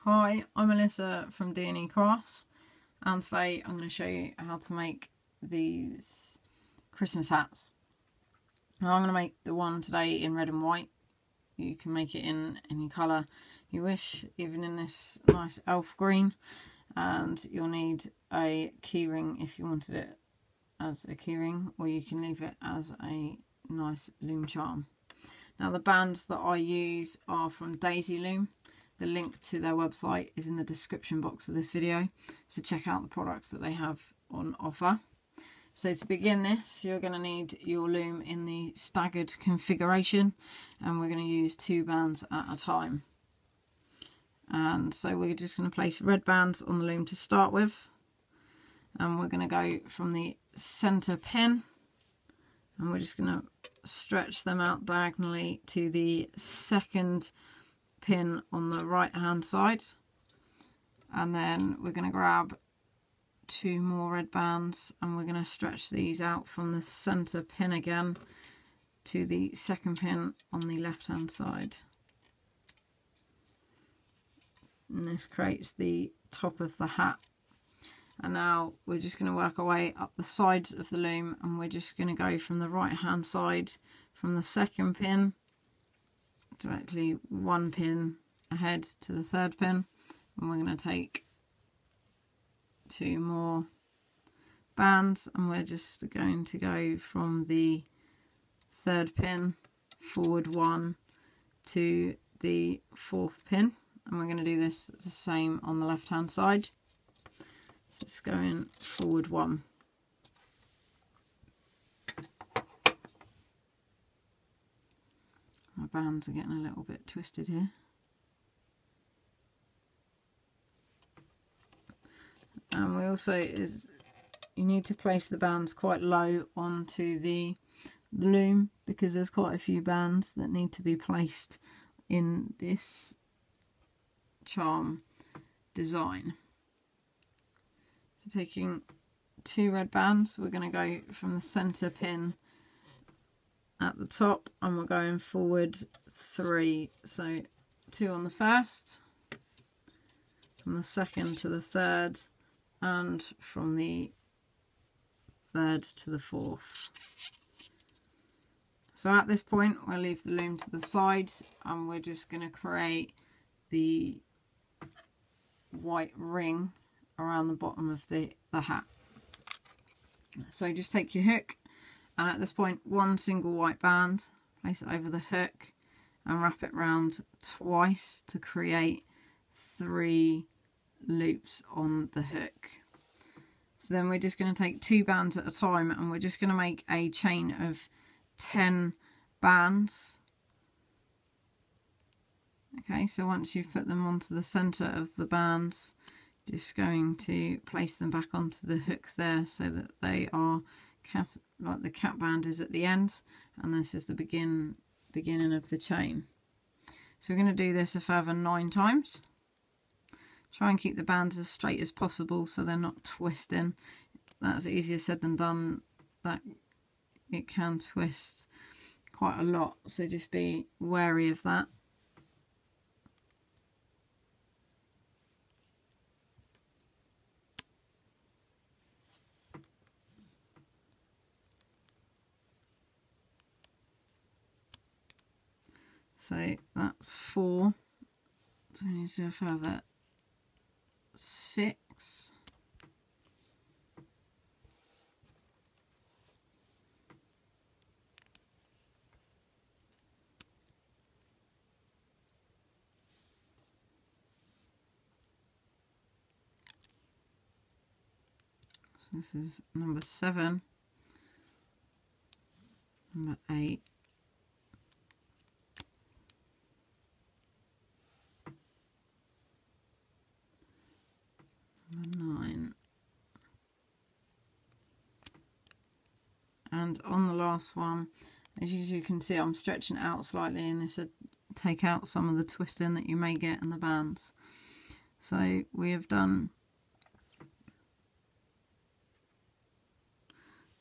Hi, I'm Melissa from D&E Crafts, and today I'm going to show you how to make these Christmas hats. Now I'm going to make the one today in red and white. You can make it in any colour you wish, even in this nice elf green, and you'll need a keyring if you wanted it as a keyring, or you can leave it as a nice loom charm. Now the bands that I use are from Daisy Loom. The link to their website is in the description box of this video, so check out the products that they have on offer. So to begin this, you're going to need your loom in the staggered configuration, and we're going to use 2 bands at a time. And so we're just going to place red bands on the loom to start with, and we're going to go from the center pin, and we're just going to stretch them out diagonally to the second pin on the right hand side, and then we're going to grab 2 more red bands and we're going to stretch these out from the center pin again to the second pin on the left hand side, and this creates the top of the hat. And now we're just going to work our way up the sides of the loom, and we're just going to go from the right hand side from the second pin directly 1 pin ahead to the third pin, and we're going to take 2 more bands, and we're just going to go from the third pin forward 1 to the 4th pin, and we're going to do this the same on the left hand side. So just going forward 1. My bands are getting a little bit twisted here. And we also you need to place the bands quite low onto the loom, because there's quite a few bands that need to be placed in this charm design. So taking 2 red bands, we're going to go from the center pin at the top, and we're going forward 3, so 2 on the first, from the second to the third, and from the third to the 4th. So at this point we'll leave the loom to the side, and we're just going to create the white ring around the bottom of the hat. So just take your hook, and at this point 1 single white band, place it over the hook and wrap it round twice to create 3 loops on the hook. So then we're just going to take 2 bands at a time, and we're just going to make a chain of 10 bands. Okay, so once you've put them onto the center of the bands, just going to place them back onto the hook there, so that they are like the cap band is at the end, and this is the beginning of the chain. So we're going to do this a further 9 times. Try and keep the bands as straight as possible so they're not twisting. That's easier said than done. That it can twist quite a lot, so just be wary of that. So that's 4. So we need to do a further 6. So this is number 7, number 8, number 9, and on the last one, as you can see, I'm stretching it out slightly, and this will take out some of the twisting that you may get in the bands. So we have done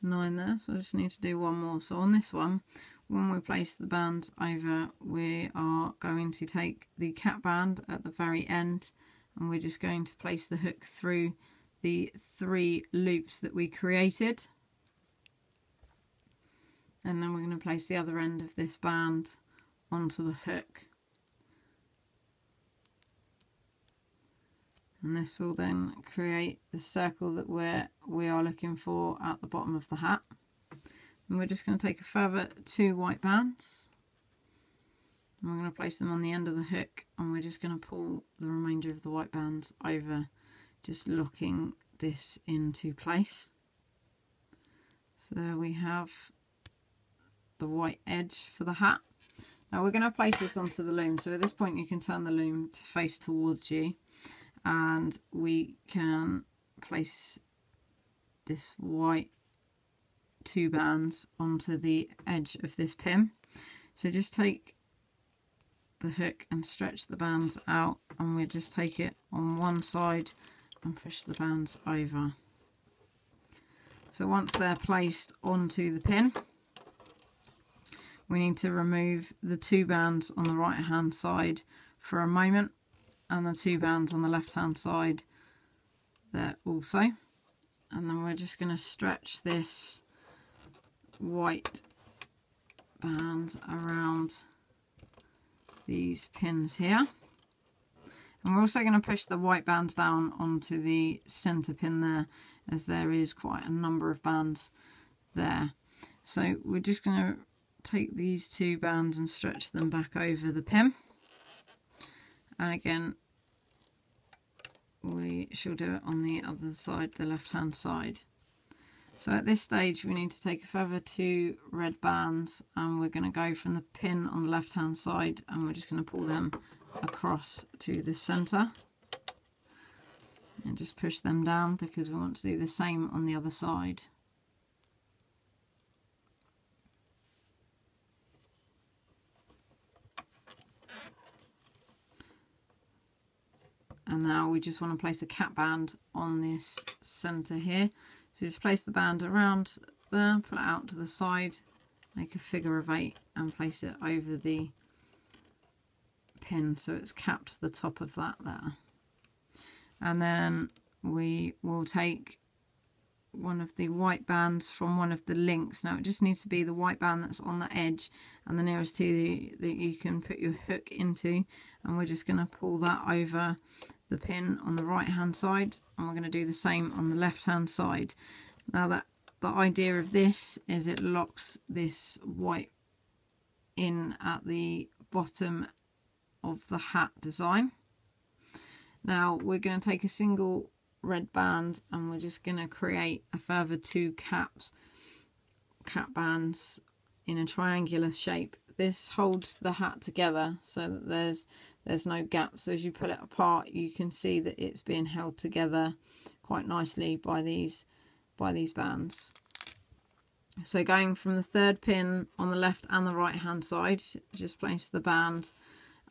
9 there, so I just need to do 1 more. So on this one when we place the band over, we are going to take the cap band at the very end, and we're just going to place the hook through the 3 loops that we created. And then we're going to place the other end of this band onto the hook. And this will then create the circle that we are looking for at the bottom of the hat. And we're just going to take a further 2 white bands. And we're going to place them on the end of the hook, and we're just going to pull the remainder of the white bands over, just locking this into place. So there we have the white edge for the hat. Now we're going to place this onto the loom. So at this point you can turn the loom to face towards you, and we can place this white 2 bands onto the edge of this pin. So just take the hook and stretch the bands out, and we just take it on one side and push the bands over. So once they're placed onto the pin, we need to remove the 2 bands on the right hand side for a moment, and the 2 bands on the left hand side there also. And then we're just going to stretch this white band around these pins here. And we're also going to push the white bands down onto the centre pin there, as there is quite a number of bands there. So we're just going to take these 2 bands and stretch them back over the pin. And again, we shall do it on the other side, the left hand side. So at this stage we need to take a further 2 red bands, and we're going to go from the pin on the left hand side, and we're just going to pull them across to the centre and just push them down, because we want to do the same on the other side. And now we just want to place a cap band on this centre here. So just place the band around there, pull it out to the side, make a figure of 8 and place it over the pin so it's capped to the top of that there. And then we will take one of the white bands from one of the links. Now it just needs to be the white band that's on the edge and the nearest to that you can put your hook into, and we're just going to pull that over the pin on the right hand side, and we're going to do the same on the left hand side. Now that the idea of this is it locks this white in at the bottom of the hat design. Now we're going to take a single red band, and we're just going to create a further 2 cap bands in a triangular shape. This holds the hat together so that there's no gap. So as you pull it apart, you can see that it's being held together quite nicely by these bands. So going from the 3rd pin on the left and the right hand side, just place the band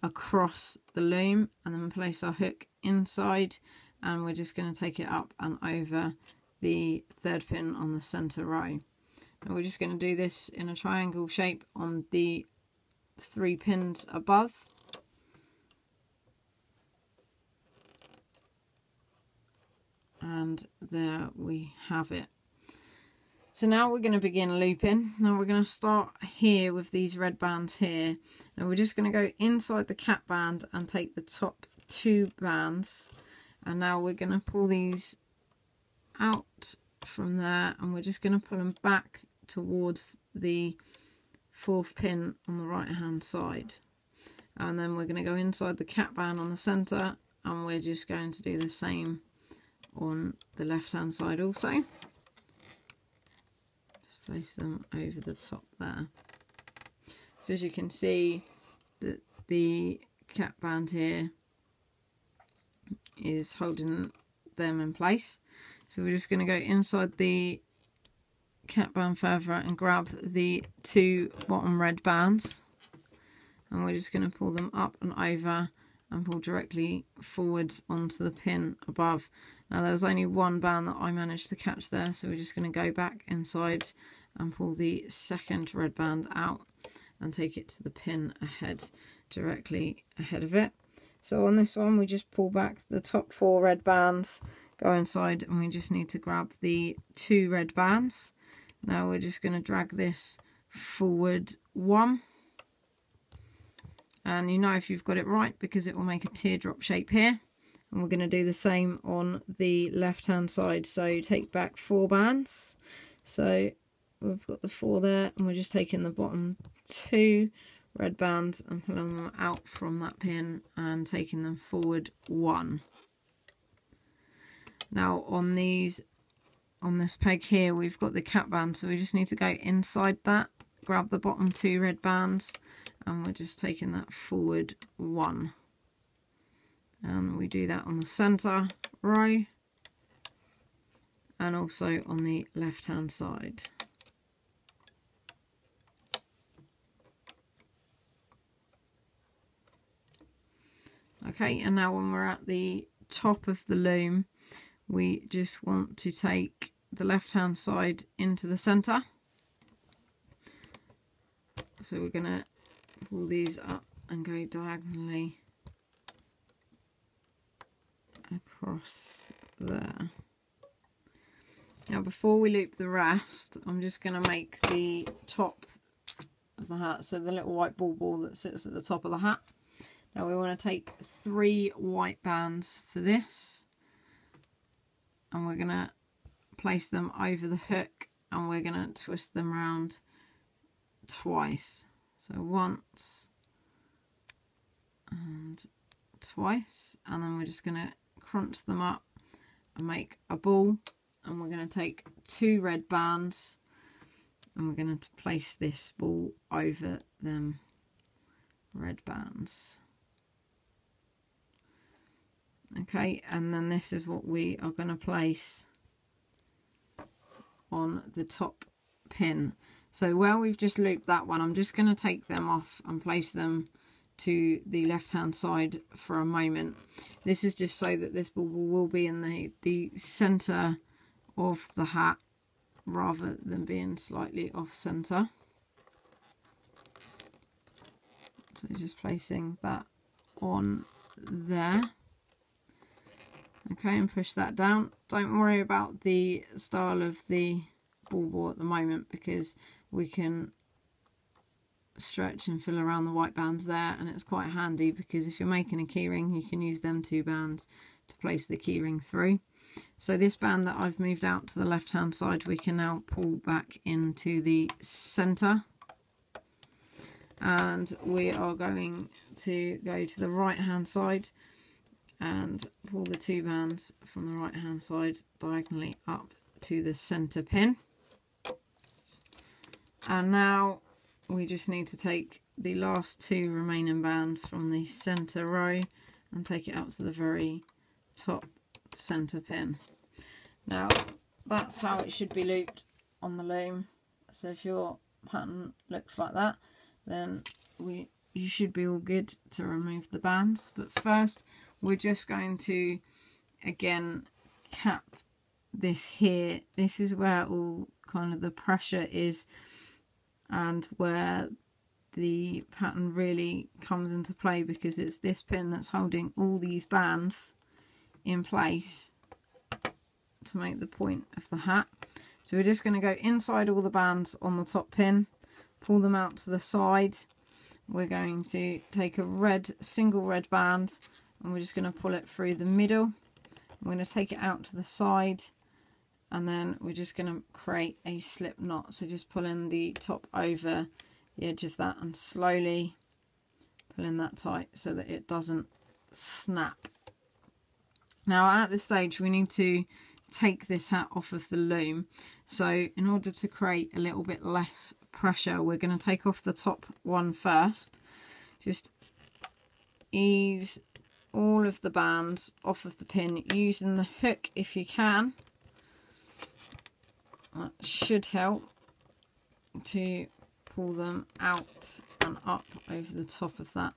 across the loom and then place our hook inside, and we're just going to take it up and over the 3rd pin on the center row. And we're just going to do this in a triangle shape on the 3 pins above. And there we have it. So now we're going to begin looping. Now we're going to start here with these red bands here, and we're just going to go inside the cap band and take the top 2 bands, and now we're going to pull these out from there, and we're just going to pull them back towards the 4th pin on the right hand side, and then we're going to go inside the cap band on the center, and we're just going to do the same on the left hand side also. Just place them over the top there. So as you can see, that the cap band here is holding them in place. So we're just going to go inside the cap band further and grab the 2 bottom red bands, and we're just going to pull them up and over and pull directly forwards onto the pin above. Now there was only 1 band that I managed to catch there, so we're just going to go back inside and pull the second red band out and take it to the pin directly ahead of it. So on this one we just pull back the top 4 red bands, go inside, and we just need to grab the 2 red bands. Now we're just going to drag this forward 1, and you know if you've got it right because it will make a teardrop shape here. And we're going to do the same on the left hand side. So take back 4 bands. So we've got the 4 there, and we're just taking the bottom 2 red bands and pulling them out from that pin and taking them forward 1. Now on this peg here we've got the cap band, so we just need to go inside that, grab the bottom 2 red bands, and we're just taking that forward 1. And we do that on the center row and also on the left hand side. Okay, and now when we're at the top of the loom, we just want to take the left hand side into the center. So we're going to pull these up and go diagonally across there. Now before we loop the rest, I'm just going to make the top of the hat, so the little white ball that sits at the top of the hat. Now we want to take 3 white bands for this, and we're going to place them over the hook, and we're going to twist them around twice. So once and twice, and then we're just going to crunch them up and make a ball, and we're going to take 2 red bands and we're going to place this ball over them red bands. Okay, and then this is what we are going to place on the top pin. So where we've just looped that one, I'm just going to take them off and place them to the left hand side for a moment. This is just so that this ball will be in the center of the hat rather than being slightly off center. So just placing that on there. Okay, and push that down. Don't worry about the style of the ball at the moment, because we can stretch and fill around the white bands there, and it's quite handy because if you're making a keyring you can use them 2 bands to place the keyring through. So this band that I've moved out to the left hand side, we can now pull back into the center, and we are going to go to the right hand side and pull the 2 bands from the right hand side diagonally up to the center pin. And now we just need to take the last 2 remaining bands from the center row and take it up to the very top center pin. Now that's how it should be looped on the loom. So if your pattern looks like that, then you should be all good to remove the bands. But first we're just going to again cap this here. This is where all kind of the pressure is and where the pattern really comes into play, because it's this pin that's holding all these bands in place to make the point of the hat. So we're just going to go inside all the bands on the top pin, pull them out to the side. We're going to take a single red band and we're just going to pull it through the middle. We're going to take it out to the side, and then we're just going to create a slip knot. So just pulling the top over the edge of that and slowly pulling that tight so that it doesn't snap. Now at this stage we need to take this hat off of the loom. So in order to create a little bit less pressure, we're going to take off the top one first. Just ease all of the bands off of the pin using the hook if you can. That should help to pull them out and up over the top of that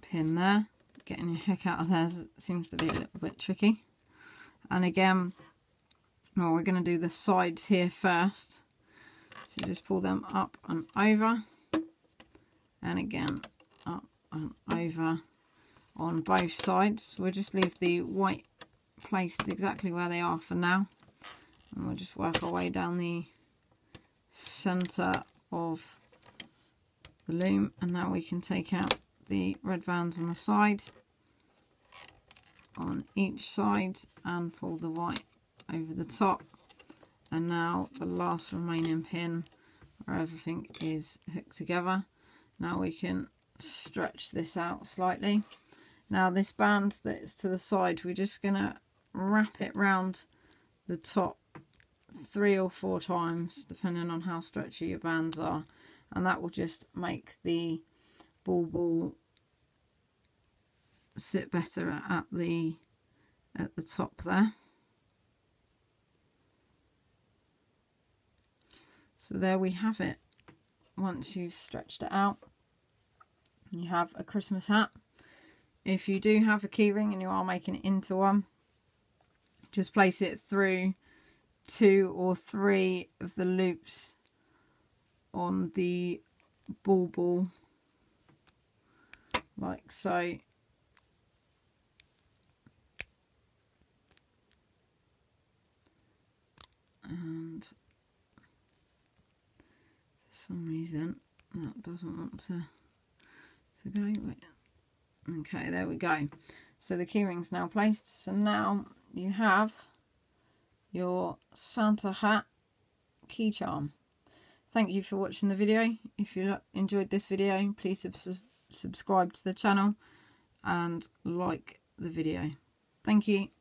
pin there. Getting your hook out of there seems to be a little bit tricky. And again, Well, we're going to do the sides here first. So just pull them up and over. And again, up and over on both sides. We'll just leave the white placed exactly where they are for now. And we'll just work our way down the centre of the loom. And now we can take out the red bands on the side, on each side, and pull the white over the top. And now the last remaining pin where everything is hooked together. Now we can stretch this out slightly. Now this band that's to the side, we're just going to wrap it round the top 3 or 4 times depending on how stretchy your bands are, and that will just make the ball sit better at the top there. So there we have it. Once you've stretched it out, you have a Christmas hat. If you do have a keyring and you are making it into one, just place it through 2 or 3 of the loops on the ball like so. And for some reason that doesn't want to go. Wait. Okay, there we go. So the keyring's now placed. So now you have your Santa hat key charm. Thank you for watching the video. If you enjoyed this video, please subscribe to the channel and like the video. Thank you.